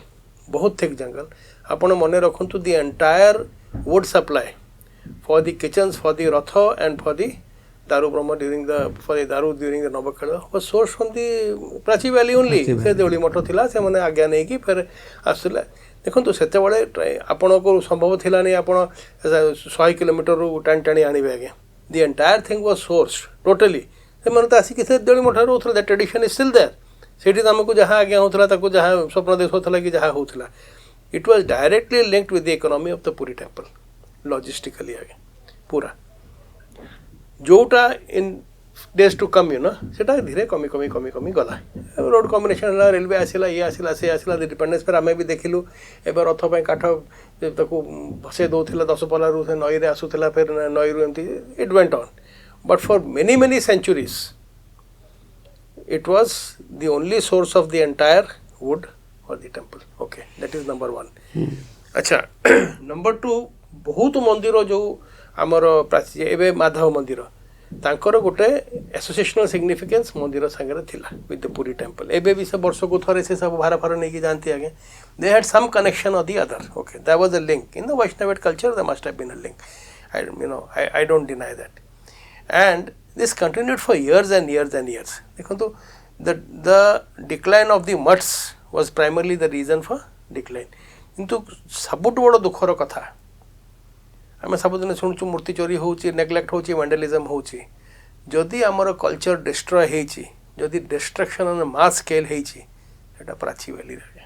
बहुत थिक जंगल आपण मने रखंतु the entire wood supply for the kitchens for the rath and for the Daru Brahma during the for the Daru during the Nabakalebara was source from the Prachi valley only से देवली मठ थिला से माने आज्ञा नै कि फिर आसला देखो सेते बड़े आपण को संभव थिला नहीं आपण 100 किलोमीटर रु टाणी टाणी आनिबे आगे the entire thing was source totally से माने आसी कि से देवली मठ रो the tradition is still there सेठी हमको जहाँ आज्ञा होता ताको जहाँ स्वप्न देश होता कि जहाँ होता it was directly linked with the economy of the Puri temple logistically आगे पूरा जोटा in days to come you know सेटा धीरे कमी कमी कमी कमी गला रोड कम्बिनेशन रेलवे आसला ये आसला से आसला डिपेंडेंस पर आम भी देखिलु एवं रथ पर काठ ताको भसे दौला 10 पल्ला रू नई रे आसूला फिर नई रू एमती it went on but for many many centuries it was the only source of the entire wood for the temple. Okay, that is number one. अच्छा number two बहुत मंदिर जो आमर प्राची एवं माधव मंदिर तांकर गोटे एसोसिएशनल सिग्निफिकेंस मंदिर संगे थिला विथ द पुरी टेम्पल एबे भी से वर्ष को थरे से सब भार फार नहीं जानती आगे they had some connection of the other okay that was a link in the Vaishnav culture there must have been a link I don't deny that and this continued for years and years and years. The decline of the mutts was primarily the reason for decline. किंतु सबुठ बड़ दुखर कथा आम सबुदिन शुणुचु मूर्ति चोरी होची neglect होची vandalism होची जदि आमर कल्चर डिस्ट्रॉय हेची जदि डिस्ट्रक्शन ऑन मास स्केल हेची एटा प्राची वैली रे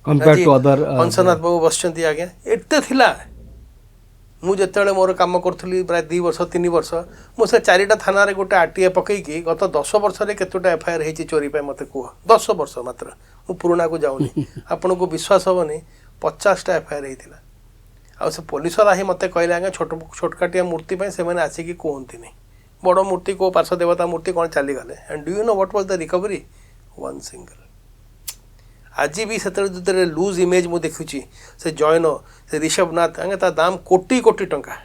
कंपेयर टू अदर हंसनाथ बाबू बसचंती आगे एते थिला मु जिते मोर कम करी प्राय 2 वर्ष 3 वर्ष मुझे 4टा थाना गोटे आरटीए पकईकि गत 10 वर्ष केतोटा एफआईआर होती चोरी पे मत कह 10 वर्ष मात्र मु पुराणा को जाऊनी आपन को विश्वास हेनी 50टा एफआईआर होता आ से पुलिस वाला ही मत कहले आगे छोटकाटिया मूर्ति से मैंने आसिक कहती नहीं बड़ मूर्ति को पार्श्व देवता मूर्ति कौन चलीगले and do you know what was the recovery one single आज भी से लूज इमेज मु देखुची से जॉइन से ऋषभनाथ आगे ता दाम कोटी कोटी टंका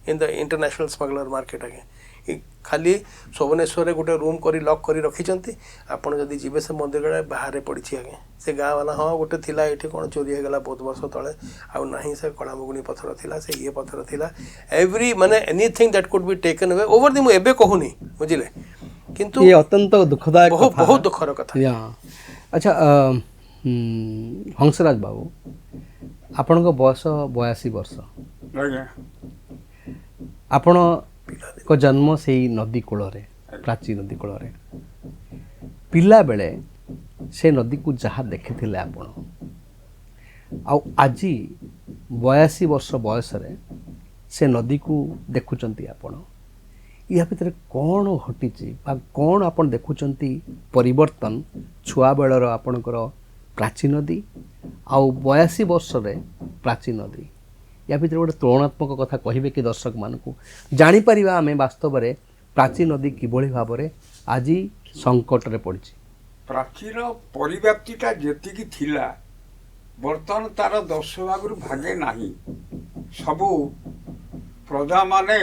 in the international smuggler market आगे खाली शोभनेश्वर गोटे रूम करी लॉक करी रखी आपड़ जदि जी से मंदिर गला बाहर पड़ी आगे से गाँ वाला हाँ गोटे थिला ये कौन चोरी होगला बहुत वर्ष तले आउ ना से कलामुगुनी पत्थर थिला से ये पत्थर थिला एवरी माने anything that could be taken away over the मु एबे कहूनी बुझिले किंतु ये अत्यंत दुखदायक बहुत दुखर कथा अच्छा हंसराज बाबू आपण बयस 82 वर्ष आपण को जन्म से नदी कूल प्राची नदी कूल पिला बेले से नदी को जहाँ देखी आपण आज 82 वर्ष बयस से नदी को देखुंट आपण या भितर कौन घटी कौन आप देखुं परिवर्तन छुआ बेलर आपणकर प्राची नदी आउ 82 वर्ष प्राची नदी या भितर गोटे तुलनात्मक कथा कहे कि दर्शक मानू जापर आम वास्तव में प्राची नदी किभली भाव में आज संकट रे पड़ी प्राचीर परिव्याप्तिटा जेतिकी थिला बर्तमान तार 10 भाग भागे नहीं सबू प्रजा माने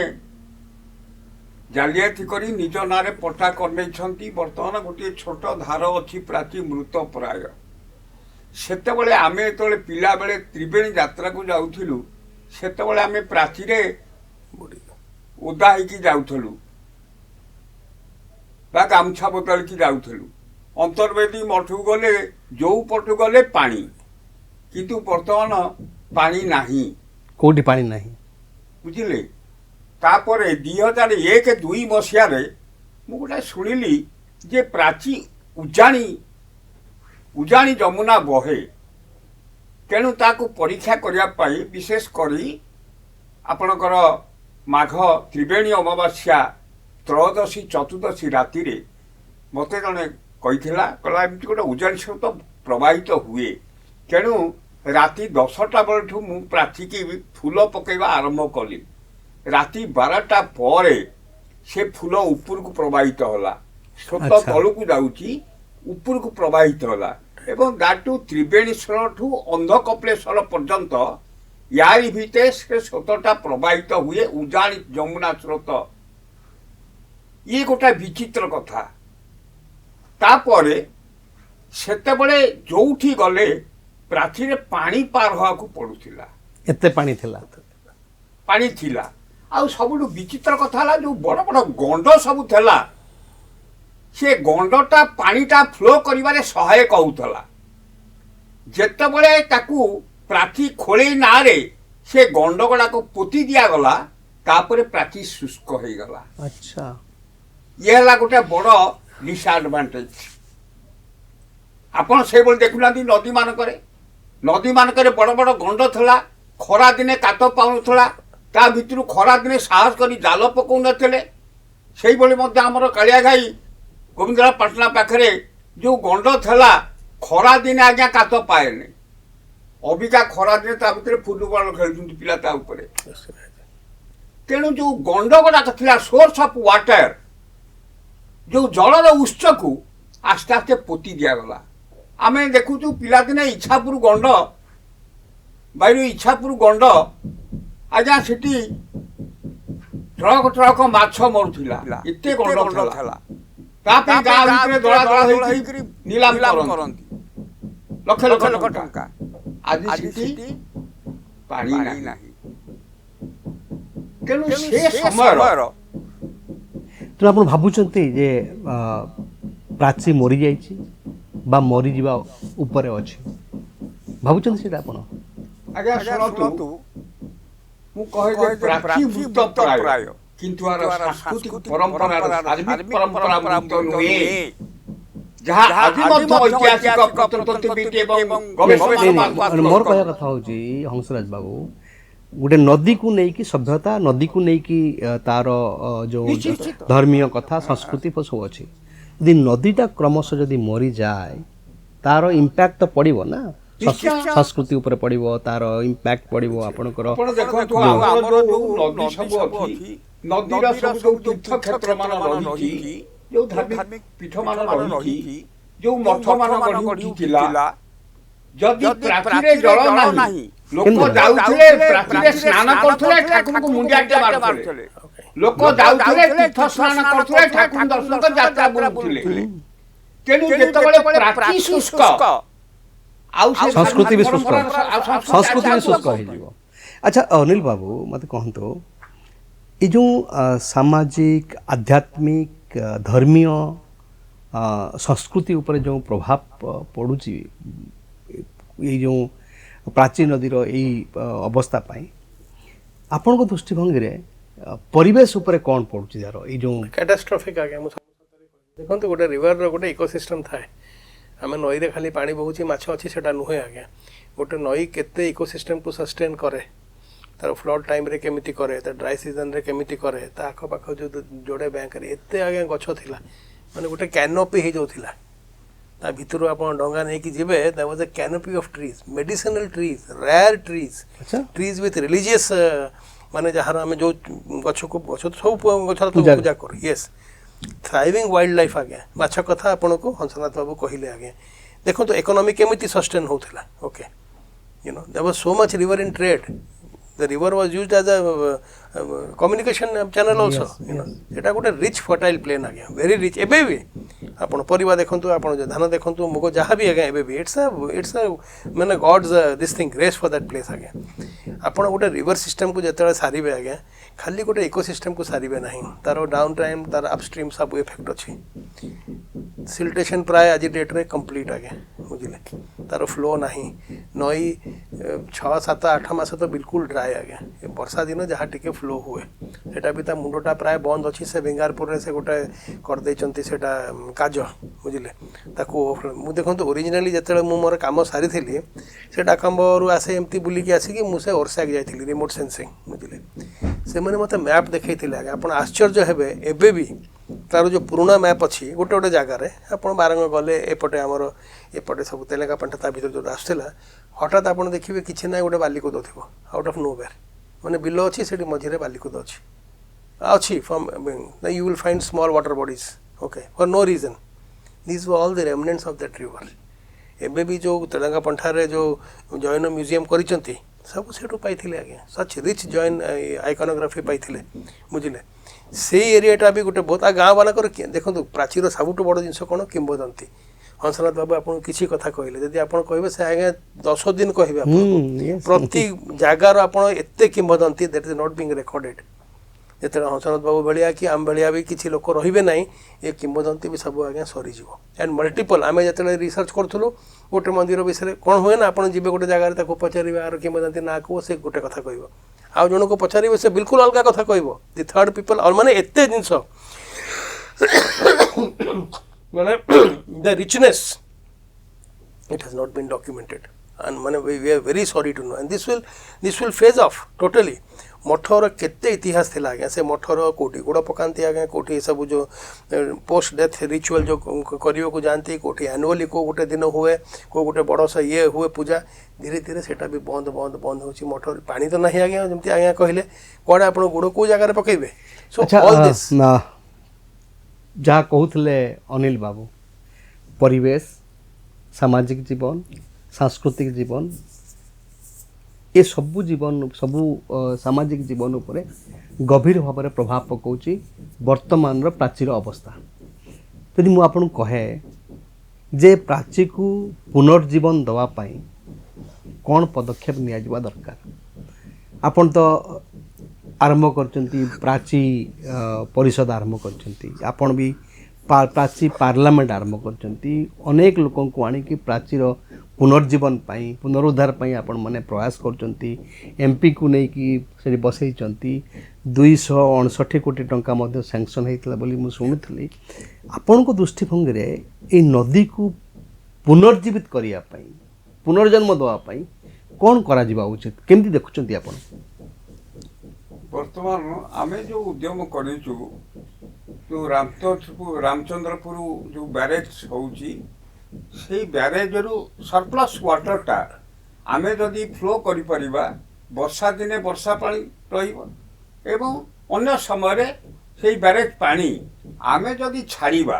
जालियाती करी निज नारे पट्टा कर बर्तमान गोटे छोट धार अच्छी प्राची मृत प्राय सेते बळे आमे तोले पिला बेले त्रिवेणी यात्रा को जाउथिलु सेते बळे आमे प्राची रे ओदा होइकी जाउथलु बा गामछा बोतल की जाउथलु अंतर्वेदी मठू गले जो पटू गले पानी किंतु वर्तमान पानी नाही कोठी पानी नाही बुझिले तापरे 2001-2 मसिया रे मु गोटा सुनिली जे प्राची उजाणी जमुना बहे तेणु ताकू परीक्षा करने विशेष करी आपणकर माघ त्रिवेणी अमावास्या त्रयोदशी चतुर्दशी राति रे मते जने कहिथिला कला एमती गोटे उजाणी स्रोत प्रवाहित हुए तेणु राति 10टा बेलठू मु प्राची की फूल पकेवा आरंभ कली राति 12टा पर से फूल ऊपर को प्रवाहित होला स्रोत तलू को जाउची ऊपर को प्रवाहित होला एवं दाटू त्रिवेणीश्वर ठू अंध कपिलेश्वर पर्यंत यारी भितर से स्रोतटा प्रवाहित हुए उजाणी यमुना स्रोत ये गोटे विचित्र कथा तापरे सेतेबेले जोठी गले प्राचीरे पानी पार होआ को पड़ुथिला एते पानी थिला पानी थिला आ सबुठु विचित्र कथा हला जो बड़ बड़ गंड सब थिला से गंडटा पानीटा फ्लो करिबारे सहायक होउथला जेतेबेले ताकू प्राची खोले नारे से गंड गुड़ाक पोती दिया गला तापरे प्राची शुष्क हो गला अच्छा ये हला गोटे बड़ डिसएडवांटेज आपण से बोल देखुना नदी मानकरे बड़ बड़ गंड थला खरा दिने कात पाउनथला ता भितरु खरा दिने साहस करी जाल पकौ नथिले सेही बोली मध्य हमर कालिया घाई गोविंदरा पाटना पाखरे जो गंड थला खरा दिने आज्ञा कात पाएने अबिका खरा दिने ता भितरे फुटबॉल खेलुछंती पिला ता ऊपर तेणु जो गंड गुड़ाक थिला सोर्स ऑफ वाटर जो जलर उत्स को आस्ते आस्ते पोती दिगला आम देखु पिला दिने इच्छापुर गंड बैर इच्छापुर गंड आज्ञा सेठी ट्रक ट्रक माछ मरुला एते गंड थला तापे गाँ भितर दला दला होइकरी नीलाम करंती लक्ष लक्ष टंका आज सेठी पानी नाही तेणु से समयर तो आप भावुंट जे प्राची मरी जाइए बा मरी जीवा ऊपर अच्छी भावुंट से आज्ञा शुणतु मु कहे जे प्राची मृत प्राय किंतु आर सांस्कृतिक परंपरा धार्मिक परंपरा मृत नुहे जहाँ आदि मध्य ऐतिहासिक प्रत्नतत्त्वविद एवं गवेषक मोर कहया कथा होची हंसराज बाबू गोटे नदी को लेकिन सभ्यता नदी को लेकिन तार जो धर्मीय कथा संस्कृति सब अच्छी यदि नदीटा क्रमश जदि मरी जाए तार इम्पैक्ट तो पड़ो ना संस्कृति ऊपर पड़ो तार इम्पैक्ट पड़ो आपणकर आपण देखंतु हमर जो नदी सब अछि नदीरा सब जो तीर्थ क्षेत्र मान रही जो धार्मिक पीठ मान रही जो मठ मान गढ़ी थिला जदि प्राचीरे जल नाही लोक जाउथले प्राचीरे स्नान करथले ठाकुर को मुंडिया के मारथले लोक जाउथले तीर्थ स्नान करथले ठाकुर दर्शन कर यात्रा बुलुथले तेनु जेतबेले प्राची शुष्क आउ संस्कृति भी शुष्क संस्कृति भी शुष्क हो जीवो अच्छा अनिल बाबू मते कहंतो ये जो सामाजिक आध्यात्मिक धर्मीय संस्कृति ऊपर जो प्रभाव पड़ुची ये जो प्राचीन नदीर यही अवस्था आपण को दृष्टिभंगी रे परिवेश उपरे कौन पड़ुची यार ये जो कैटास्ट्रोफिक आ गया देखो गोटे रिवर गोटे इकोसिस्टम थाए आम नई रे खाली पानी बहुची माछ अच्छी से नुहे आज्ञा गोटे नई केते इकोसिस्टम को सस्टेन करे तार फ्लड टाइम रे केमिति करे तार ड्राई सीजन रे केमिति करे ता आख पाख जो जोड़े बैंक रे एते आज्ञा गछ थिला माने गोटे कैनोपी हो जाउथिला ता भितर आप डंगा नहीं कि जीवे that was a canopy of trees medicinal trees rare trees trees with religious माने जहार आम जो गछ को गछ सब गछ तो पूजा कर यस थ्राइविंग वाइल्ड लाइफ आ गया माछ कथा आपन को हंसनाथ बाबू कहले आ गया देखो तो इकोनॉमी केमिति सस्टेन होथिला okay you know there was so much river in trade the river was used as a communication channel also you know eta gote rich fertile plain आ गया very rich एबे भी आपण परिवा देखंतु आपण धान देखंतु मुगो जहा भी आ गया एबे भी इट्स अ माने god's this thing grace for that place आ गया आपण गोटे रिवर सिस्टम को जतले सारीबे आ गया खाली गोटे इकोसिस्टम को सारीबे नहीं तार डाउन टाइम तार अपस्ट्रीम सब इफेक्ट अछि सिल्टेशन प्राय आज डेट रे कंप्लीट आ गया बुझिले तार फ्लो नहीं नई 6 7 8 मास तो बिल्कुल ड्राई आ गया ये वर्षा दिन जहाँ टिके फ्लो हुए सेटा भी ता मुंडटा प्राय बंद अच्छी से बेंगारपुर रे से गोटे कर देचंती सेटा काज बुझिले ताको मु देखंतु ओरिजिनली जतले मु मोर काम सारी थिली से डाकंबरु आसे एमती बुली के आसी कि मु से ओरसाक जाइथिली रिमोट सेंसिंग बुझिले से माने मते मैप देखैथिले आगे आपण आश्चर्य हेबे एबे भी तार जो पुराना मैप अच्छी गोटे गोटे जगार आपड़ बारंग गले एपटे आमर एपटे सब तेलेगा पंटा भर जो आसला हठात आप देखिए कि ना गोटे बालिकुद थो आउट ऑफ नो वेयर माने बिल अच्छी से मझे बालिकुद अच्छी from you will find small water bodies okay for no reason this were all the remnants of that river एबे भी जो तेलंगा पंठारे जो जैन म्यूजियम करिसंती सब सेठू पाई आज्ञा सच रिच जॉइन आइकनोग्राफी पाई बुझिले से एरियाटा भी गोटे बहुत गाँ वाला देखो प्राचीर सबुठ बड़ जिन कौन किंबदंती हंसनाथ बाबू आपको किसी कथा कहले जदि आप कहे से आज्ञा 10 दिन कहे प्रति जगार आप एत किंबदंती that is not being recorded जिते हंसनाथ बाबू भाया कि आम भाया भी किसी लोक रे ना ये किंबदंती भी सब आज्ञा सरीज एंड मल्टीपल आम जो रिसर्च करूँ गोटे मंदिर विषय कौन हुए ना आप जी गोटे जगह पचारे आर किंबदंती ना कह से गोटे कथा कह आउ जन को पचारे से बिल्कुल अलग कथा कह दि थर्ड पीपल और माने एते जिनस माने the richness it has not been documented and mane we are very sorry to know and this will phase off totally मठर केते इतिहास थिला आज्ञा से मठर कोठी गोड़ पकाती आज्ञा कोठी सब जो पोस्ट डेथ रिचुअल जो करियो को जानती कोठी एनुअली को गोटे दिन हुए को गोटे बड़ सा ये हुए पूजा धीरे धीरे सेटा भी बंद बंद बंद होची मठर पानी तो नहीं आज्ञा जमती आज्ञा कहले कोडे आपण गोड़ को जगह पकेबे सो ऑल दिस जहाँ कहते अनिल बाबू परिवेश सामाजिक जीवन सांस्कृतिक जीवन ये सबू जीवन सबू सामाजिक जीवन उपरे गभीर भाव में प्रभाव पकाउची वर्तमान प्राचीर अवस्था यदि मुझे आपन कहे जे प्राची को पुनर्जीवन दवापाई कौन पदक्षेप निया दरकार आपन तो आरंभ करचंती प्राची परिषद आरंभ करचंती आपन भी प्राची पार्लियामेंट आरंभ करचंती अनेक लोकों को आनी कि प्राचीर पुनर्जीवन पाई पुनरुद्धार पाई आपण माने प्रयास करचंती एमपी को नहीं कि से बसैचंती 269 कोटी टंका मध्य सैंक्शन होइतला बोली मु सुनुथली आपण को दृष्टिभंगी रे ए नदी को पुनर्जीवित करिया पाई पुनर्जन्म दवा पाई कोन करा जिबा उचित केमती देखुचंती आपण वर्तमान आम जो उद्यम करूँ जो रामचंद्रपुर जो ब्यारेज होची से ब्यारेज रु सरप्लस वाटरटा आम जदि फ्लो करि परिबा वर्षा दिने वर्षा पानी रहिबो एवं अन्य समय से ब्यारेज पानी आम जदि छाड़िबा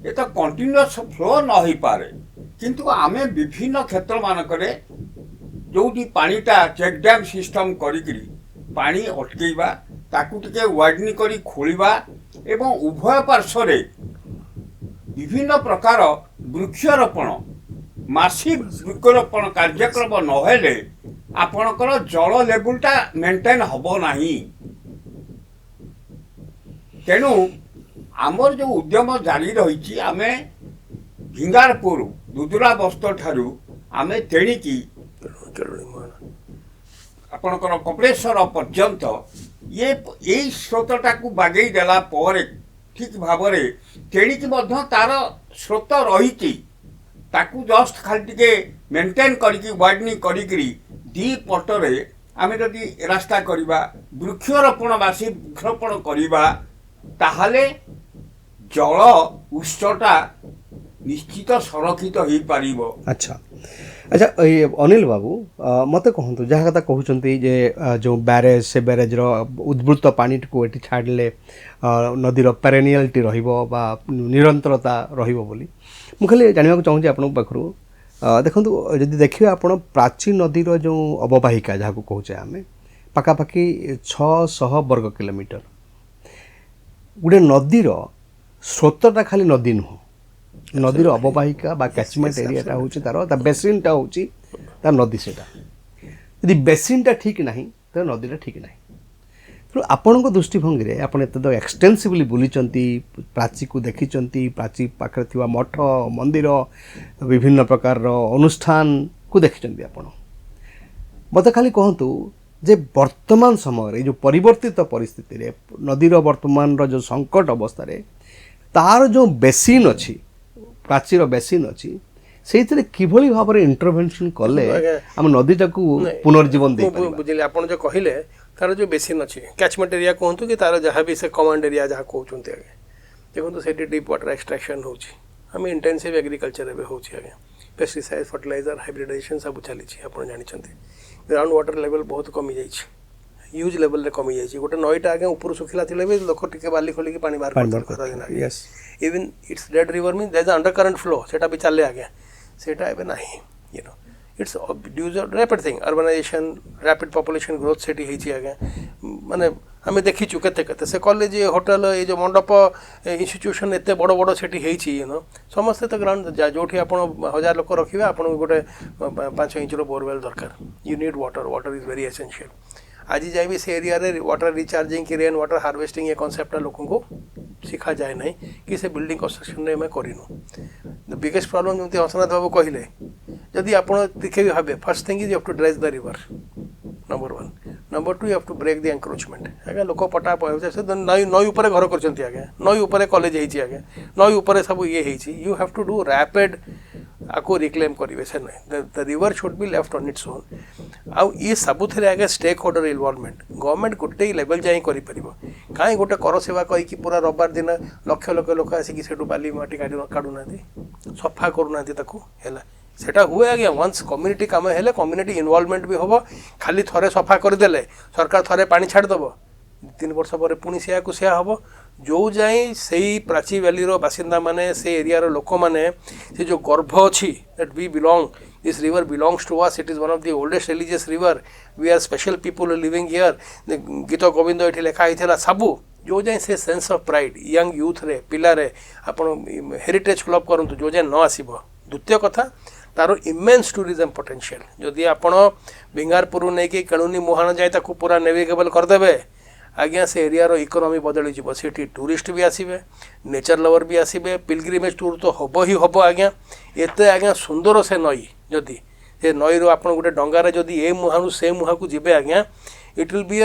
ये तो कंटिन्यूअस फ्लो न हो पारे किंतु आम विभिन्न क्षेत्र मानकरे जोटी पानीटा चेक डैम सिस्टम करी पानी अटकेबा ताकू टिके वाइडनिंग करी खोलिबा एवं उभय पार्श्व विभिन्न प्रकार वृक्षरोपण मासिक वृक्षरोपण कार्यक्रम नहेले आपणकर जल लेवलटा मेंटेन हबो नाही तेणु आमर जो उद्यम जारी रही आमे भिंगारपुर दुदुरा बस्त ठारू आमे तेणिकी आपणकर कपड़ेश्वर पर्यंत ये स्रोतटा को बागई देला पर ठीक भाव में तेणिकी तार स्रोत रही ताकू जस्ट खाली टिके मेंटेन करके वाइडनिंग करी दी पटरे आम जदि रास्ता करवा वृक्षरोपण बासी वृक्षरोपण करवा ताहले जल उत्सटा निश्चित संरक्षित हो पारिबो। अच्छा अच्छा अनिल बाबू मत कहतु जहाँ कथा कहते जे जो ब्यारेज से ब्यारेज उद्वृत्त पानी को ये छाड़े नदीर पेरेनियलिटी रहा निरंतरता रही खाली जानवा चाहूँगी आपण पाखु देखु जदि देखिए आप प्राची नदीर जो अववाहिका जहाँ कहे आम पखापाखि 600 वर्ग किलोमीटर गोटे नदीर स्रोतटा खाली नदी नुह नदीर अववाहिका बा कैचमेंट एरियाटा हूँ तार बेसिनटा हूँ तार नदी से यदि बेसिनटा ठीक ना तो नदीटा ठीक ना तेणु आपण दृष्टिभंगी में आप एक्सटेंसिवली बुली प्राची को देखी प्राची पाखे थी मठ मंदिर विभिन्न प्रकार अनुष्ठान को देखी आप मत खाली कहतु जे वर्तमान समय जो परिवर्तित परिस्थिति नदीर वर्तमान जो संकट अवस्था तार जो बेसिन अच्छी प्राचीर बेसिन अच्छी से किभली भाव में इंटरवेंशन कले आम नदीटा को पुनर्जीवन दे बुझे आप जो कहले तार जो बेसिन अच्छी कैचमेंट एरिया कहतु कि तार जहाँ भी से कमांड एरिया जहाँ कहते आगे देखो से deep water extraction home intensive agriculture एवं हो पेस्टिसाइड फर्टिलाइजर हाइब्रिडाइजेशन सब चली आप जानते ग्राउंड वाटर लेवल बहुत कमी जाइए ह्यूज लेवल कमी जाइए गोटे नईटा आगे ऊपर सुखिला भी लोक टिके बाली खोलिक पानी बाहर even it's dead river mean there is undercurrent flow सेटा भी चले आगे सेटा एबे नाही you know it's due rapid thing urbanization rapid population growth सेठी होती आगे माने आम देखीचु केते से कॉलेज होटल ये जो मंडप इंस्टीट्यूशन एत बड़ बड़ सेठी होती यू नो समस्ते तो ग्राउंड जो आप 1000 लोक रखिए आपको गोटे 5 इंच बोरवेल दरकार you need water is very essential आज जाए भी से एरिया रे वाटर रिचार्जिंग कि रेन वाटर हार्वेस्टिंग ये कॉन्सेप्ट लोक को शिखा जाए ना कि से बिल्डिंग कंस्ट्रक्शन में करूँ द बिगेस्ट प्रॉब्लम जमी हंसनाथ बाबू कहले जदि आप देखिए भावे first thing is you have to dress the river number 1 number 2 you have to break the encroachment आगे लोक पटा नई नई उपर घर कर आगे नई उपर कॉलेज होती आगे नई उपर सब ये you have to do rapid आपको रिक्लेम करेंगे से ना the river should be left on its own आउ ये सबुथे आगे स्टेक होल्डर इनवॉल्वमेंट गवर्नमेंट गोटे लेवल जाए कर कहीं गोटे कर सेवा कहीकि पूरा रविवार दिन लक्ष लक्ष लोक आसिक से बाली माटी काढ़ुना सफा करूना सेटा हुए आज्ञा वंस कम्युनिटी काम हेले कम्युनिटी इनवॉल्वमेंट भी हम खाली थरे सफा करदेले सरकार थरे पानी छाड़देव 3 वर्ष पर पुणी से हम जो जाए से प्राची वैली बासिंदा माने से एरिया लोक मैंने से जो गर्भ अच्छी that we belong this river belongs to us it is one of the oldest religious river we are special people living here Gita Govinda ये लिखाई सबू जो जाए से sense of pride young youth रे पिला रे आपण हेरिटेज क्लब करंतु जो जाए न आसीबो द्वितीय कथा तार इमेन्स टूरिज्म पोटेंशियल जदि आपण बिंगारपुर नहीं कि केणुनी मुहाण जाए ताकू पूरा नेविगेबल करदेवे आज्ञा से एरिया रो इकोनॉमी बदली जीव से टूरिस्ट भी आसबे नेचर लवर भी आसबे पिलग्रिमेज टूर तो हम ही हम आज्ञा एत आज्ञा सुंदर से नई जदि से नई रो आप गोटे डंगार जदि ए मुहाणु से मुहा को जीवे आज्ञा it will B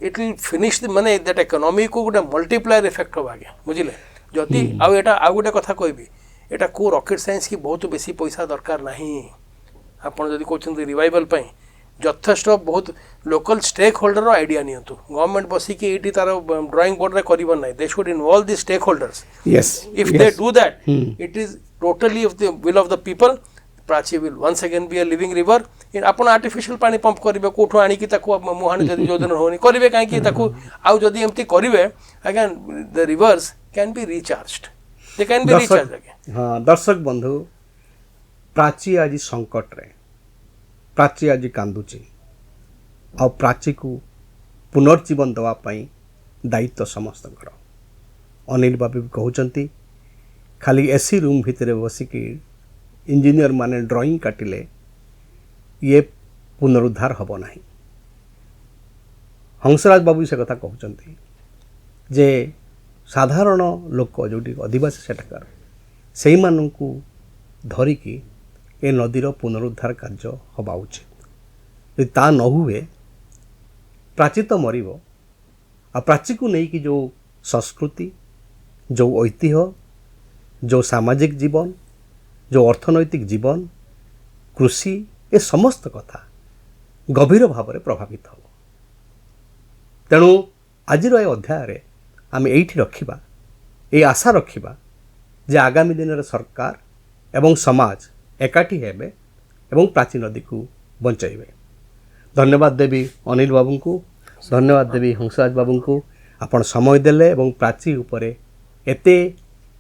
it will finish माने दैट इकोनॉमी को गोटे मल्टीप्लायर इफेक्ट हम आज्ञा बुझिले जदि आउ एटा आउ गोटे कथा कहबी एटा को रॉकेट साइंस की बहुत बेसी पैसा दरकार नहीं आपड़ जदि कहते रिवाइवल यथेष्ट बहुत लोकल स्टेक होल्डर आइडिया नियंतु गवर्नमेंट बसिक ये तार ड्राइंग बोर्ड रे करिबन नै they should involve the stakeholders if they do that it is totally of the will of the people Prachi will once again be a living river आपण artificial पानी pump करिवे कोठो आनी कि ताको मुहान जदि जोजन होनी करिवे काहे कि ताको आउ जदि एमती करिवे again the reverse can be recharged they can be recharged again हां दर्शक बंधु प्राची आज संकट रे प्राची आज कांदुची आ प्राची को पुनर्जीवन देवाई दायित्व समस्त अनिल बाबू भी कहते खाली एसी रूम भितर बसिक इंजीनियर माने ड्राइंग काटिले ये पुनरुद्धार हम ना हंसराज बाबू से कथा कहते जे साधारण लोक जो आदिवासी सेठाकार से मानू धरिकी ए नदीर पुनरुद्धार कार्य हवा उचित यदि ता न हुए प्राची तो मर आ प्राची को लेकिन जो संस्कृति जो ऐतिह्य जो सामाजिक जीवन जो अर्थनैतिक जीवन कृषि ए समस्त कथा गभीर भाव में प्रभावित हो तेणु आज अध्याय आम ये रखा ये आशा रखा जे आगामी दिन में सरकार एवं समाज एकाठी हेबे एवं प्राची नदी को बंचाइबे। धन्यवाद देवी अनिल बाबू को धन्यवाद देवी हंसराज बाबू को आपण समय देले एवं प्राची उपरे एते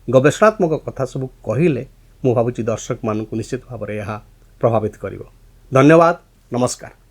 गवेषणात्मक कथा सब कहले मु भावुची दर्शक मानू निश्चित भाव में यह प्रभावित करिवो। धन्यवाद नमस्कार।